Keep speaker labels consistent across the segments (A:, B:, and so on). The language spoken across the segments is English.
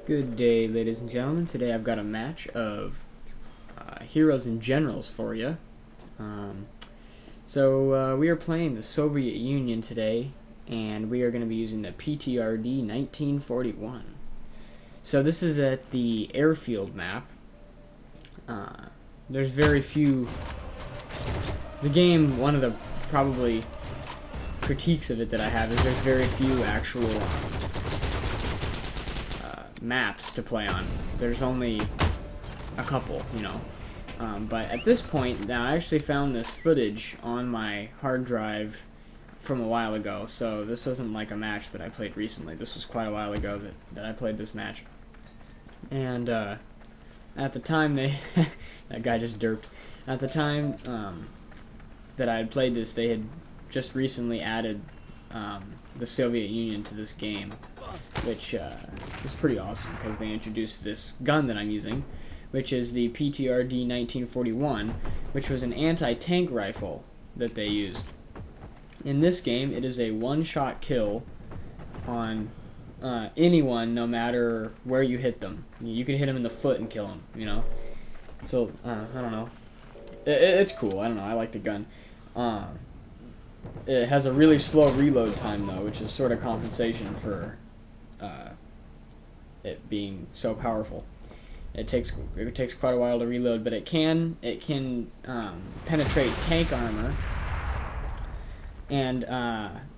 A: Good day, ladies and gentlemen. Today I've got a match of heroes and generals for you. We are playing the Soviet Union today, and we are going to be using the PTRD 1941. So this is at the airfield map. There's very few... The game, one of the probably critiques of it that I have is there's very few actual maps to play on. There's only a couple, but at this point, now I actually found this footage on my hard drive from a while ago, so this wasn't like a match that I played recently. This was quite a while ago that I played this match. And at the time, that guy just derped. At the time that I had played this, they had just recently added the Soviet Union to this game, which is pretty awesome because they introduced this gun that I'm using, which is the PTRD 1941, which was an anti-tank rifle that they used. In this game, it is a one-shot kill on anyone, no matter where you hit them. You can hit them in the foot and kill them, So, I don't know. It's cool. I don't know. I like the gun. It has a really slow reload time, though, which is sort of compensation for it being so powerful. It takes quite a while to reload, but it can penetrate tank armor, and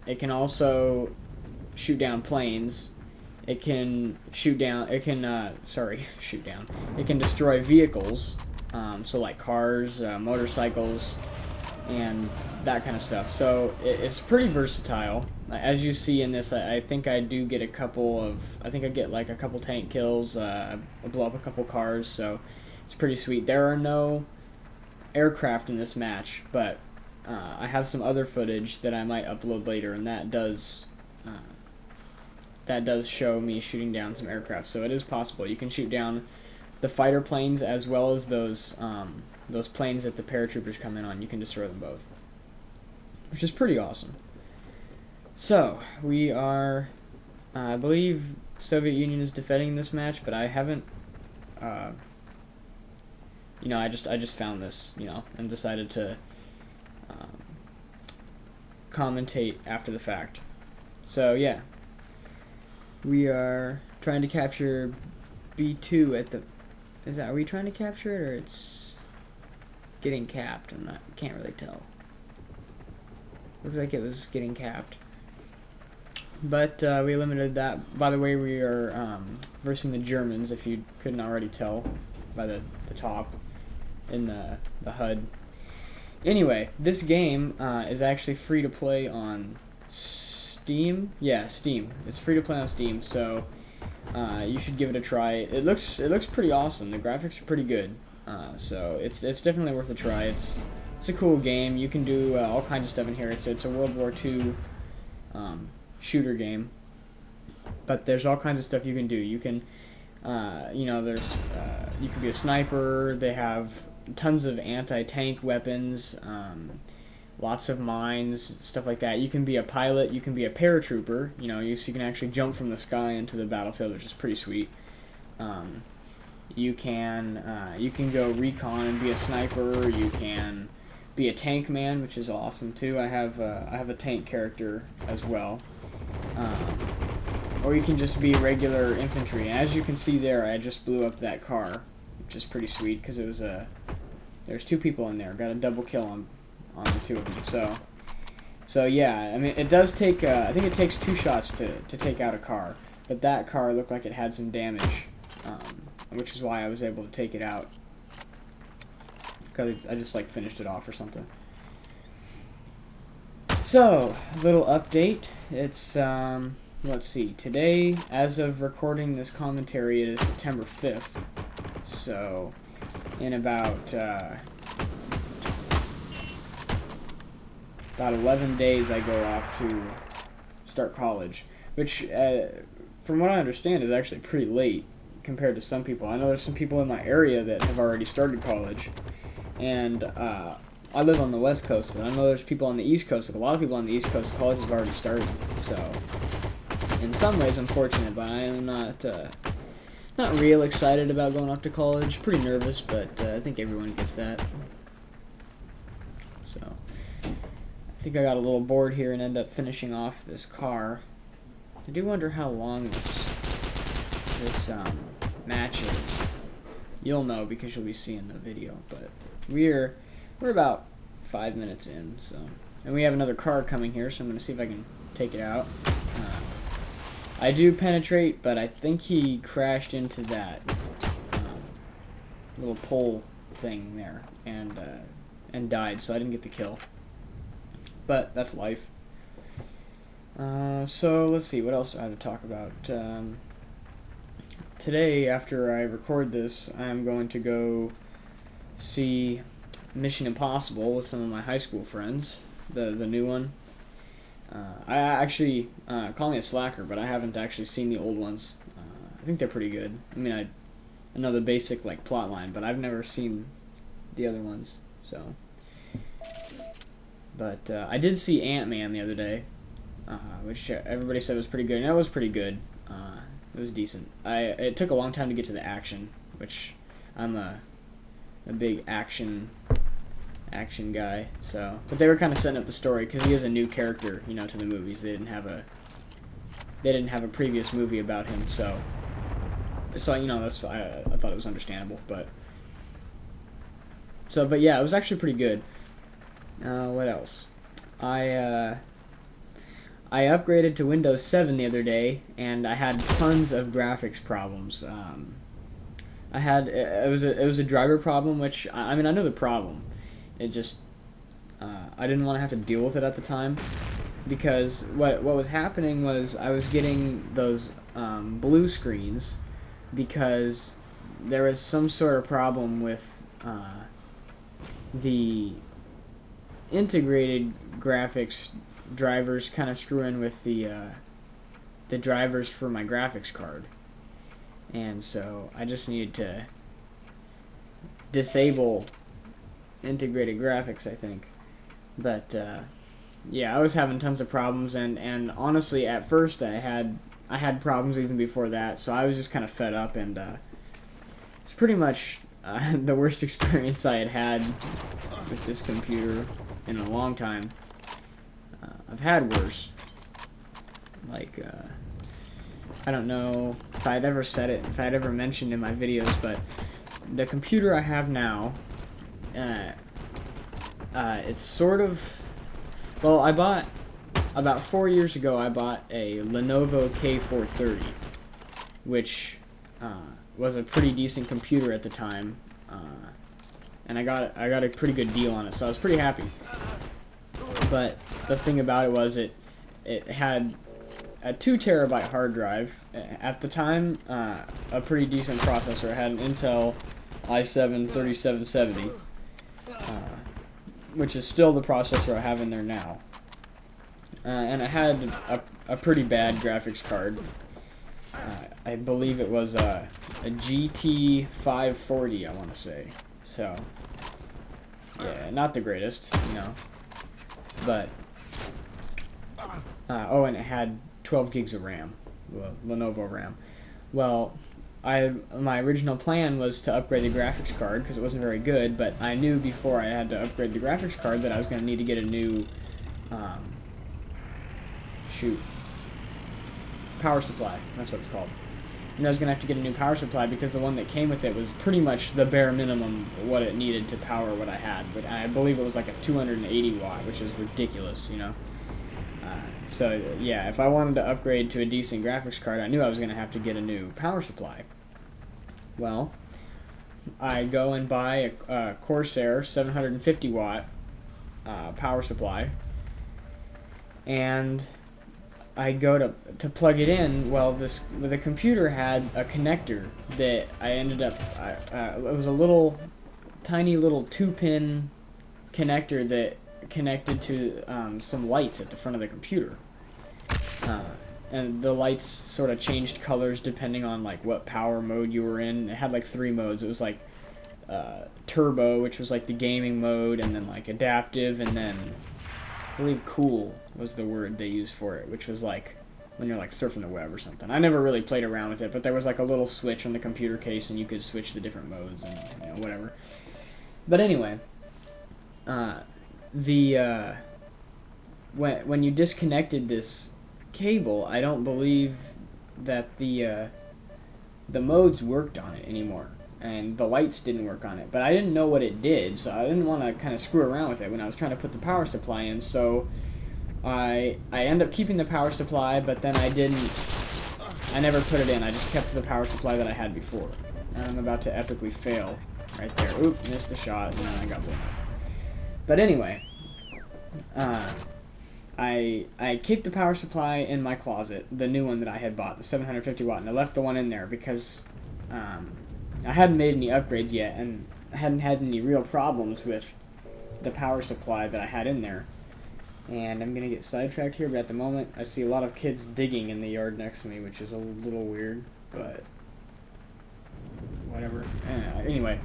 A: it can also shoot down planes. It can shoot down. It can shoot down. It can destroy vehicles, so like cars, motorcycles, and that kind of stuff. So it's pretty versatile. As you see in this, I think I do get I get like a couple tank kills, I blow up a couple cars, so it's pretty sweet. There are no aircraft in this match, but I have some other footage that I might upload later, and that does show me shooting down some aircraft, so it is possible. You can shoot down the fighter planes as well as those planes that the paratroopers come in on. You can destroy them both, which is pretty awesome. So, we are, I believe Soviet Union is defending this match, but I haven't, I just found this, and decided to commentate after the fact. So, yeah. We are trying to capture B2 at the... Are we trying to capture it, or it's getting capped? Can't really tell. Looks like it was getting capped. But we eliminated that. By the way, we are versing the Germans, if you couldn't already tell by the top in the HUD. Anyway, this game is actually free to play on Steam. Yeah, Steam. It's free to play on Steam, so you should give it a try. It looks pretty awesome. The graphics are pretty good, so it's definitely worth a try. It's a cool game. You can do all kinds of stuff in here. It's a World War II shooter game, but there's all kinds of stuff you can do. You can, you can be a sniper. They have tons of anti-tank weapons, lots of mines, stuff like that. You can be a pilot. You can be a paratrooper. So you can actually jump from the sky into the battlefield, which is pretty sweet. You can go recon and be a sniper. You can be a tank man, which is awesome too. I have a tank character as well. Or you can just be regular infantry. And as you can see there, I just blew up that car, which is pretty sweet because it was there's two people in there. Got a double kill on the two of them. So yeah, I mean it does take. I think it takes 2 shots to take out a car, but that car looked like it had some damage, which is why I was able to take it out. Because I just finished it off or something. So, little update. It's, let's see, today, as of recording this commentary, it is September 5th. So, in about 11 days I go off to start college, which, from what I understand, is actually pretty late compared to some people. I know there's some people in my area that have already started college, and I live on the West Coast, but I know there's people on the East Coast. A lot of people on the East Coast, college has already started. So, in some ways, I'm fortunate, but I am not Not real excited about going off to college. Pretty nervous, but I think everyone gets that. So, I think I got a little bored here and end up finishing off this car. I do wonder how long this match is. You'll know because you'll be seeing the video, but we're about 5 minutes in, so, and we have another car coming here, so I'm gonna see if I can take it out. I do penetrate, but I think he crashed into that little pole thing there and died, so I didn't get the kill. But that's life. So let's see, what else do I have to talk about? Today, after I record this, I'm going to go see Mission Impossible with some of my high school friends, the new one. I actually, call me a slacker, but I haven't actually seen the old ones. I think they're pretty good. I mean, I know the basic, like, plot line, but I've never seen the other ones, so. But I did see Ant-Man the other day, which everybody said was pretty good, and it was pretty good. It was decent. It took a long time to get to the action, which I'm a big action guy. So, but they were kind of setting up the story because he is a new character, you know, to the movies. They didn't have a previous movie about him, so you know, that's why I thought it was understandable. But yeah, it was actually pretty good. What else? I upgraded to Windows 7 the other day, and I had tons of graphics problems. It was a driver problem, which I mean I know the problem. It just I didn't want to have to deal with it at the time, because what was happening was I was getting those blue screens because there was some sort of problem with the integrated graphics drivers kind of screwing with the drivers for my graphics card, and so I just needed to disable integrated graphics, I think. But yeah, I was having tons of problems, and honestly, at first I had problems even before that, so I was just kind of fed up, and it's pretty much the worst experience I had with this computer in a long time. I've had worse. Like, I don't know if I'd ever said it, if I'd ever mentioned in my videos, but the computer I have now, it's sort of, well, I bought, about 4 years ago, I bought a Lenovo K430, which was a pretty decent computer at the time, and I got a pretty good deal on it, so I was pretty happy. But the thing about it was it had a 2 terabyte hard drive. At the time, a pretty decent processor. It had an Intel i7-3770, which is still the processor I have in there now. And it had a pretty bad graphics card. I believe it was a GT 540, I want to say. So, yeah, not the greatest, you know. But, oh, and it had 12 gigs of RAM, Lenovo RAM. Well, my original plan was to upgrade the graphics card because it wasn't very good, but I knew before I had to upgrade the graphics card that I was going to need to get a new, power supply. That's what it's called. And I was going to have to get a new power supply because the one that came with it was pretty much the bare minimum what it needed to power what I had. But I believe it was like a 280 watt, which is ridiculous, you know. So, yeah, if I wanted to upgrade to a decent graphics card, I knew I was going to have to get a new power supply. Well, I go and buy a Corsair 750 watt power supply, and I go to plug it in. Well, the computer had a connector that I ended up, it was a tiny little 2-pin connector that connected to some lights at the front of the computer. And the lights sort of changed colors depending on like what power mode you were in. It had like 3 modes. It was like turbo, which was like the gaming mode, and then like adaptive, and then I believe cool was the word they used for it, which was like when you're like surfing the web or something. I never really played around with it, but there was like a little switch on the computer case, and you could switch the different modes and whatever. But anyway, when you disconnected this cable, I don't believe that the modes worked on it anymore, and the lights didn't work on it. But I didn't know what it did, so I didn't want to kind of screw around with it when I was trying to put the power supply in. So I ended up keeping the power supply, but then I never put it in. I just kept the power supply that I had before. And I'm about to epically fail right there. Oop, missed the shot, and then I got blown up. But anyway, I kept the power supply in my closet, the new one that I had bought, the 750 watt, and I left the one in there because I hadn't made any upgrades yet, and I hadn't had any real problems with the power supply that I had in there. And I'm going to get sidetracked here, but at the moment I see a lot of kids digging in the yard next to me, which is a little weird, but whatever. Anyway,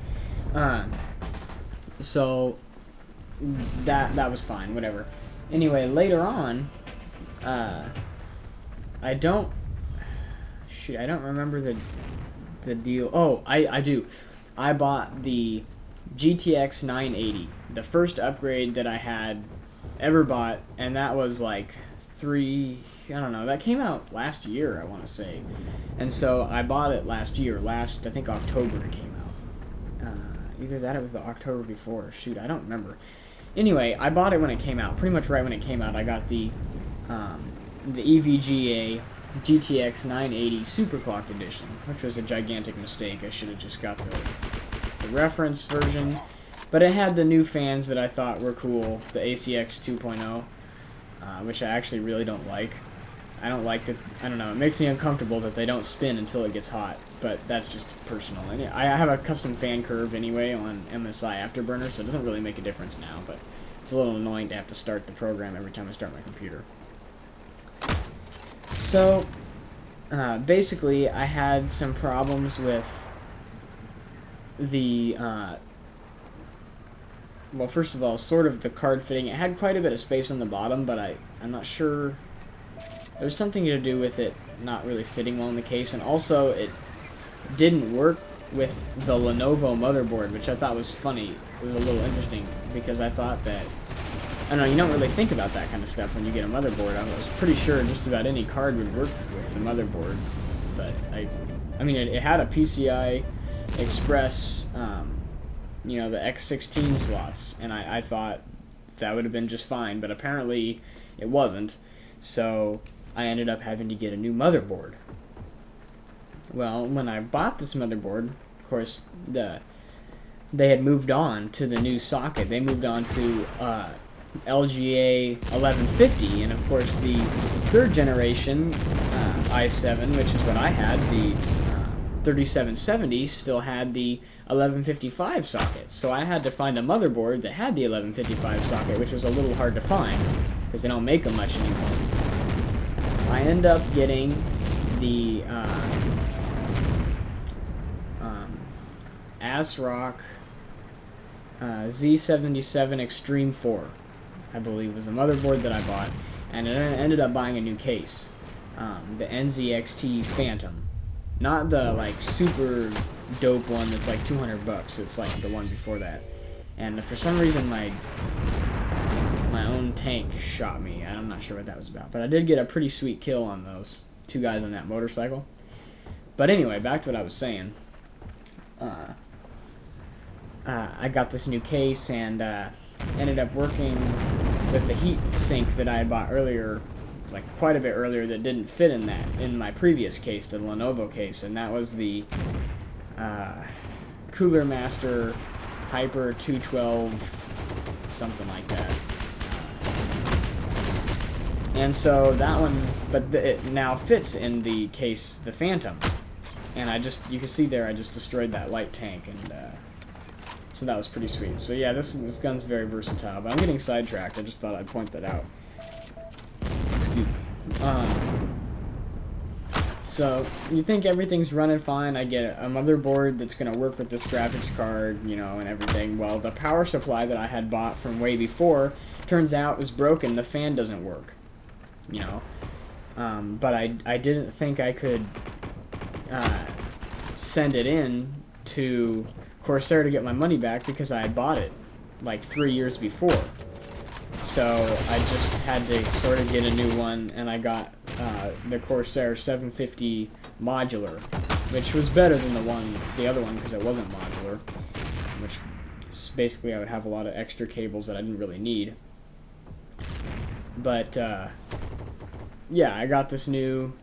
A: so that was fine, whatever. Anyway, later on, I don't remember the deal. Oh, I do. I bought the GTX 980, the first upgrade that I had ever bought, and that was like that came out last year, I want to say. And so I bought it last year, I think October it came out. Either that or it was the October before. Shoot, I don't remember. Anyway, I bought it when it came out, pretty much right when it came out. I got the EVGA GTX 980 Superclocked Edition, which was a gigantic mistake. I should have just got the reference version. But it had the new fans that I thought were cool, the ACX 2.0, which I actually really don't like. I don't like that. I don't know. It makes me uncomfortable that they don't spin until it gets hot, but that's just personal. And I have a custom fan curve anyway on MSI Afterburner, so it doesn't really make a difference now, but it's a little annoying to have to start the program every time I start my computer. So, basically, I had some problems with the, well, first of all, sort of the card fitting. It had quite a bit of space on the bottom, but I'm not sure. There was something to do with it not really fitting well in the case, and also it didn't work with the Lenovo motherboard, which I thought was funny. It was a little interesting, because I thought that, I don't know, you don't really think about that kind of stuff when you get a motherboard. I was pretty sure just about any card would work with the motherboard, but I mean, it had a PCI Express, the X16 slots, and I thought that would have been just fine, but apparently it wasn't, so I ended up having to get a new motherboard. Well, when I bought this motherboard, of course, they had moved on to the new socket. They moved on to LGA 1150, and of course the third generation i7, which is what I had, the 3770, still had the 1155 socket. So I had to find a motherboard that had the 1155 socket, which was a little hard to find because they don't make them much anymore. I end up getting the ASRock Z77 Extreme 4, I believe, was the motherboard that I bought, and I ended up buying a new case, the NZXT Phantom. Not the, like, super dope one that's like $200. It's like the one before that. And for some reason my own tank shot me. I'm not sure what that was about. But I did get a pretty sweet kill on those two guys on that motorcycle. But anyway, back to what I was saying. I got this new case and ended up working with the heat sink that I had bought earlier. It was like quite a bit earlier, that didn't fit in my previous case, the Lenovo case, and that was the Cooler Master Hyper 212, something like that. And so that one, but it now fits in the case, the Phantom, and you can see there I just destroyed that light tank, and so that was pretty sweet. So yeah, this gun's very versatile, but I'm getting sidetracked. I just thought I'd point that out. So you think everything's running fine. I get a motherboard that's going to work with this graphics card, and everything. Well, the power supply that I had bought from way before turns out was broken. The fan doesn't work, but I didn't think I could send it in to Corsair to get my money back because I had bought it like 3 years before. So I just had to sort of get a new one, and I got the Corsair 750 modular, which was better than the other one because it wasn't modular, which basically I would have a lot of extra cables that I didn't really need. But yeah, I got this new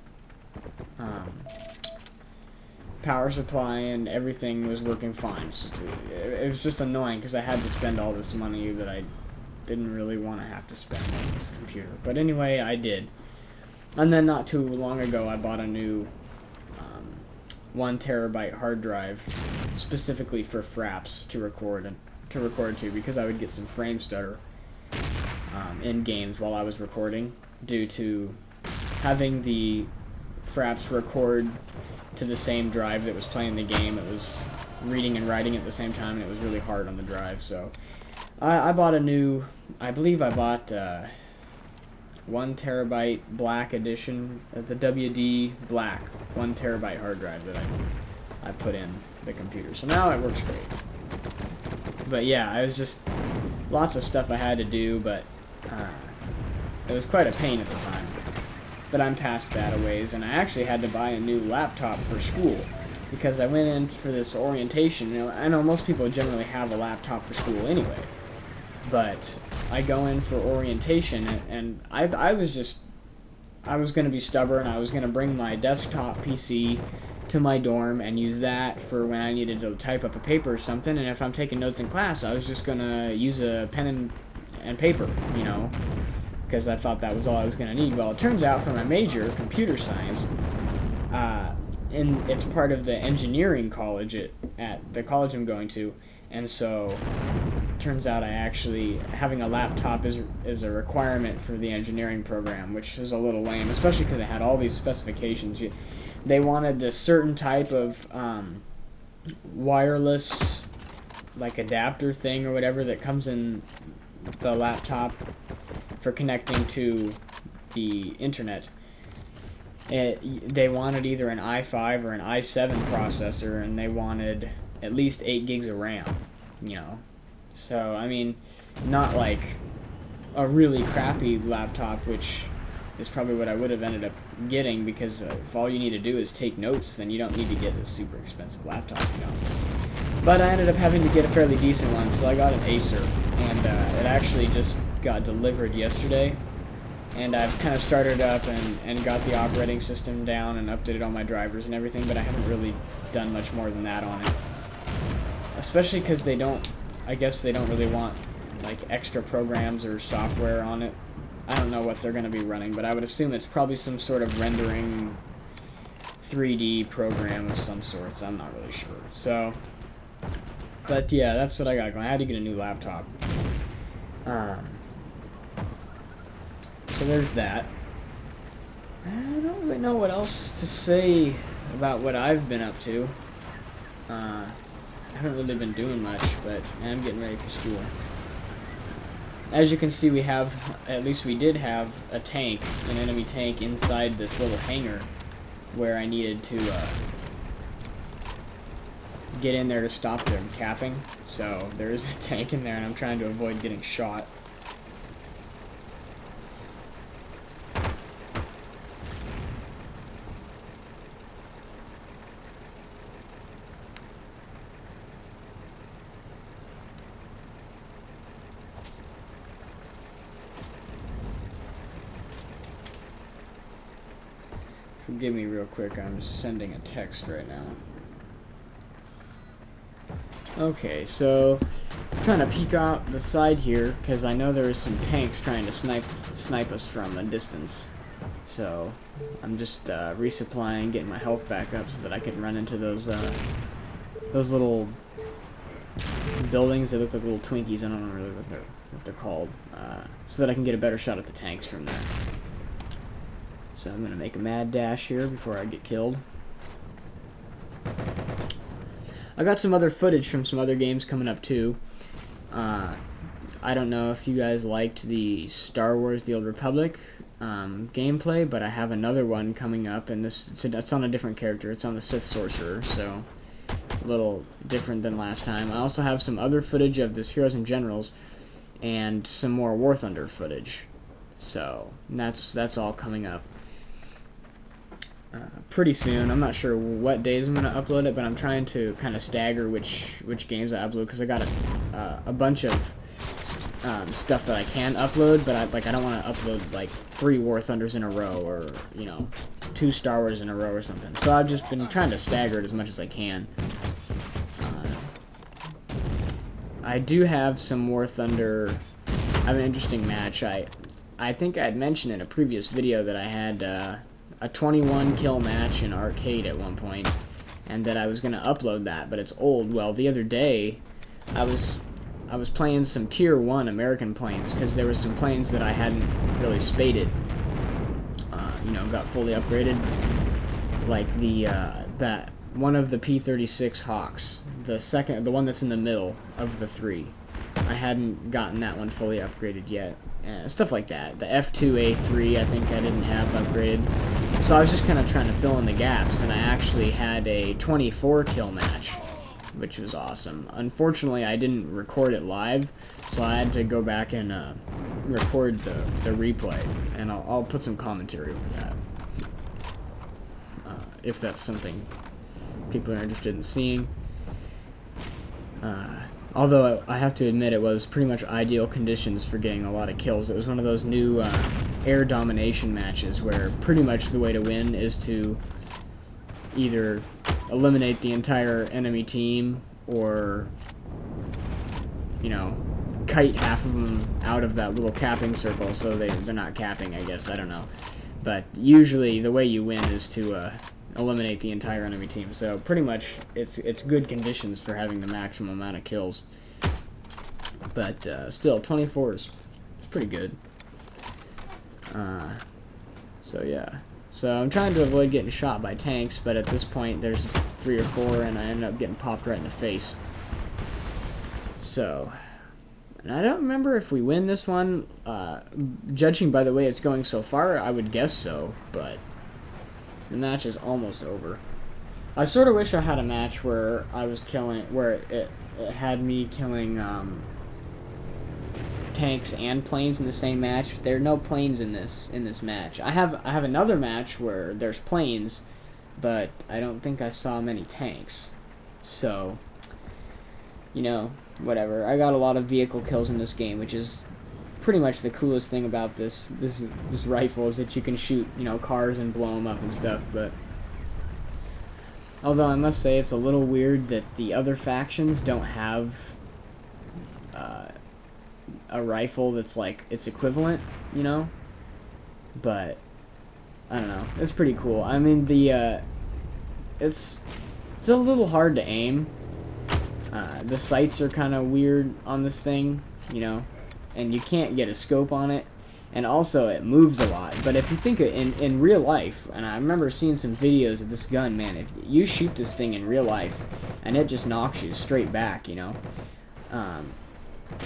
A: power supply, and everything was working fine. So it was just annoying because I had to spend all this money that I didn't really want to have to spend on this computer. But anyway, I did. And then not too long ago, I bought a new 1 terabyte hard drive specifically for fraps to record to, because I would get some frame stutter in games while I was recording due to having the fraps record to the same drive that was playing the game. It was reading and writing at the same time, and it was really hard on the drive. So I bought a new, I believe I bought 1 terabyte black edition, the WD black 1 terabyte hard drive that I put in the computer. So now it works great. But yeah, it was just lots of stuff I had to do, but it was quite a pain at the time. But I'm past that a ways, and I actually had to buy a new laptop for school because I went in for this orientation. You know, I know most people generally have a laptop for school anyway, but I go in for orientation, and I was going to be stubborn. I was going to bring my desktop PC to my dorm and use that for when I needed to type up a paper or something, and if I'm taking notes in class, I was just going to use a pen and paper, you know, because I thought that was all I was going to need. Well, it turns out for my major, computer science, and it's part of the engineering college at the college I'm going to, and so it turns out I actually, having a laptop is a requirement for the engineering program, which is a little lame, especially because it had all these specifications. They wanted this certain type of wireless, like, adapter thing or whatever that comes in the laptop for connecting to the internet. They wanted either an i5 or an i7 processor, and they wanted at least 8 gigs of RAM, you know. So, I mean, not like a really crappy laptop, which is probably what I would have ended up getting, because if all you need to do is take notes, then you don't need to get this super expensive laptop, you know. But I ended up having to get a fairly decent one, so I got an Acer, and it actually just got delivered yesterday, and I've kind of started up and got the operating system down and updated all my drivers and everything, but I haven't really done much more than that on it, especially because I guess they don't really want like extra programs or software on it. I don't know what they're going to be running, but I would assume it's probably some sort of rendering 3D program of some sorts. I'm not really sure. So, but yeah, that's what I got going. I had to get a new laptop. So there's that. I don't really know what else to say about what I've been up to. I haven't really been doing much, but I'm getting ready for school. As you can see, we did have a tank, an enemy tank, inside this little hangar where I needed to get in there to stop them capping. So there is a tank in there, and I'm trying to avoid getting shot. Forgive me real quick, I'm just sending a text right now. Okay, so I'm trying to peek out the side here because I know there is some tanks trying to snipe us from a distance. So I'm just resupplying, getting my health back up so that I can run into those little buildings that look like little Twinkies. I don't know really what they're called, so that I can get a better shot at the tanks from there. So I'm going to make a mad dash here before I get killed. I got some other footage from some other games coming up too. I don't know if you guys liked the Star Wars The Old Republic gameplay, but I have another one coming up, and it's on a different character. It's on the Sith Sorcerer, so a little different than last time. I also have some other footage of this Heroes and Generals, and some more War Thunder footage. So that's all coming up pretty soon. I'm not sure what days I'm gonna upload it, but I'm trying to kind of stagger which games I upload, because I got a bunch of stuff that I can upload, but I don't want to upload like 3 War Thunders in a row, or 2 Star Wars in a row or something. So I've just been trying to stagger it as much as I can. I do have some War Thunder. I have an interesting match. I think I had mentioned in a previous video that I had a 21 kill match in arcade at one point, and that I was going to upload that, but it's old. Well, the other day I was playing some tier 1 American planes, because there were some planes that I hadn't really spaded, got fully upgraded, like that one of the P-36 Hawks, the one that's in the middle of the 3. I hadn't gotten that one fully upgraded yet. Stuff like that. The F2A3 I think I didn't have upgraded. So I was just kind of trying to fill in the gaps, and I actually had a 24 kill match, which was awesome. Unfortunately, I didn't record it live, so I had to go back and record the replay, and I'll put some commentary over that, if that's something people are interested in seeing. Although I have to admit, it was pretty much ideal conditions for getting a lot of kills. It was one of those new air domination matches where pretty much the way to win is to either eliminate the entire enemy team, or kite half of them out of that little capping circle, so they're not capping, I guess. I don't know. But usually the way you win is to eliminate the entire enemy team. So pretty much it's good conditions for having the maximum amount of kills. But still, 24 is pretty good. So yeah. So I'm trying to avoid getting shot by tanks, but at this point there's 3 or 4, and I end up getting popped right in the face. So, and I don't remember if we win this one. Judging by the way it's going so far, I would guess so, but the match is almost over. I sort of wish I had a match where I was it had me killing tanks and planes in the same match. There are no planes in this match. I have another match where there's planes, but I don't think I saw many tanks. So, whatever. I got a lot of vehicle kills in this game, which is pretty much the coolest thing about this rifle, is that you can shoot, cars and blow them up and stuff. But although I must say it's a little weird that the other factions don't have a rifle that's like its equivalent, but I don't know. It's pretty cool. I mean, it's a little hard to aim. The sights are kind of weird on this thing, and you can't get a scope on it, and also it moves a lot. But if you think in real life, and I remember seeing some videos of this gun, man, if you shoot this thing in real life and it just knocks you straight back,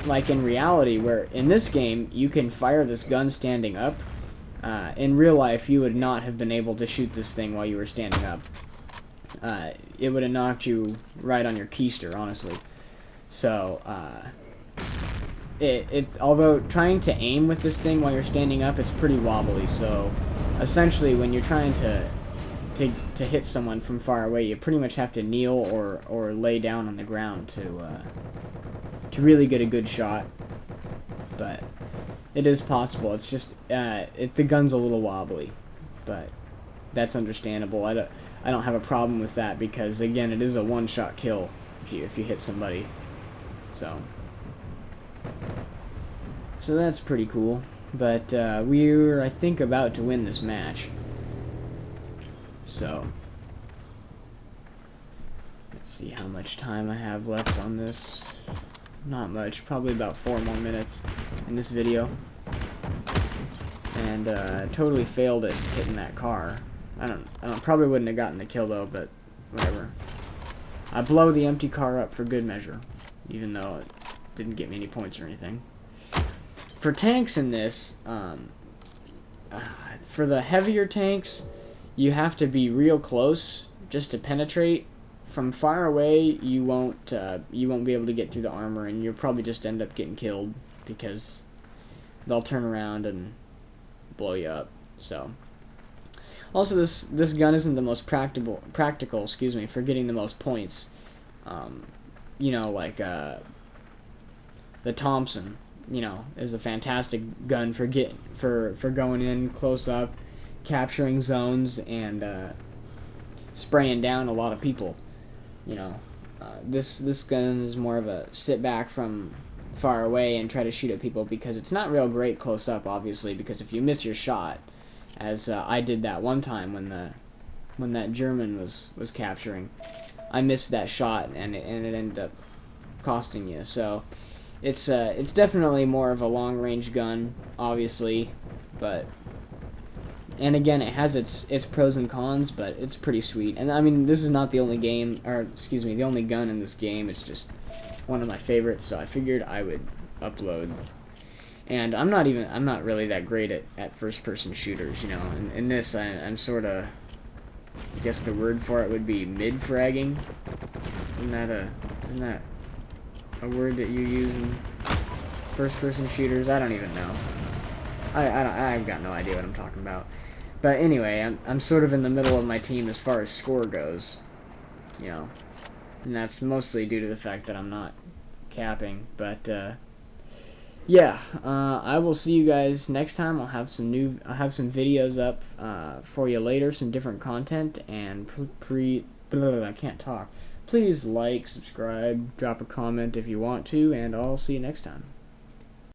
A: like in reality, where in this game you can fire this gun standing up, in real life you would not have been able to shoot this thing while you were standing up. It would have knocked you right on your keister, honestly. So although trying to aim with this thing while you're standing up, it's pretty wobbly. So essentially, when you're trying to hit someone from far away, you pretty much have to kneel or lay down on the ground to really get a good shot. But it is possible. It's just the gun's a little wobbly, but that's understandable. I don't have a problem with that, because again, it is a one-shot kill if you hit somebody. So that's pretty cool. But we're, I think, about to win this match. So let's see how much time I have left on this. Not much, probably about 4 more minutes in this video. And totally failed at hitting that car. I probably wouldn't have gotten the kill though, but whatever. I blow the empty car up for good measure, even though it didn't get me any points or anything. For tanks in this, for the heavier tanks, you have to be real close just to penetrate. From far away, you won't be able to get through the armor, and you'll probably just end up getting killed because they'll turn around and blow you up. So, also this gun isn't the most practical, for getting the most points. You know, like the Thompson, you know, is a fantastic gun for going in close up, capturing zones, and spraying down a lot of people. You know, this gun is more of a sit back from far away and try to shoot at people, because it's not real great close up, obviously, because if you miss your shot, as I did that one time when that German was capturing, I missed that shot and it ended up costing you. So it's definitely more of a long range gun, obviously, but. And again, it has its pros and cons, but it's pretty sweet. And I mean, this is not the only the only gun in this game. It's just one of my favorites, so I figured I would upload. And I'm not really that great at first-person shooters, you know. In this, I'm sort of, I guess the word for it would be mid-fragging. Isn't that a word that you use in first-person shooters? I don't even know. I've got no idea what I'm talking about. But anyway, I'm sort of in the middle of my team as far as score goes, you know, and that's mostly due to the fact that I'm not capping. But yeah, I will see you guys next time. I'll have some videos up for you later, some different content, and I can't talk. Please like, subscribe, drop a comment if you want to, and I'll see you next time.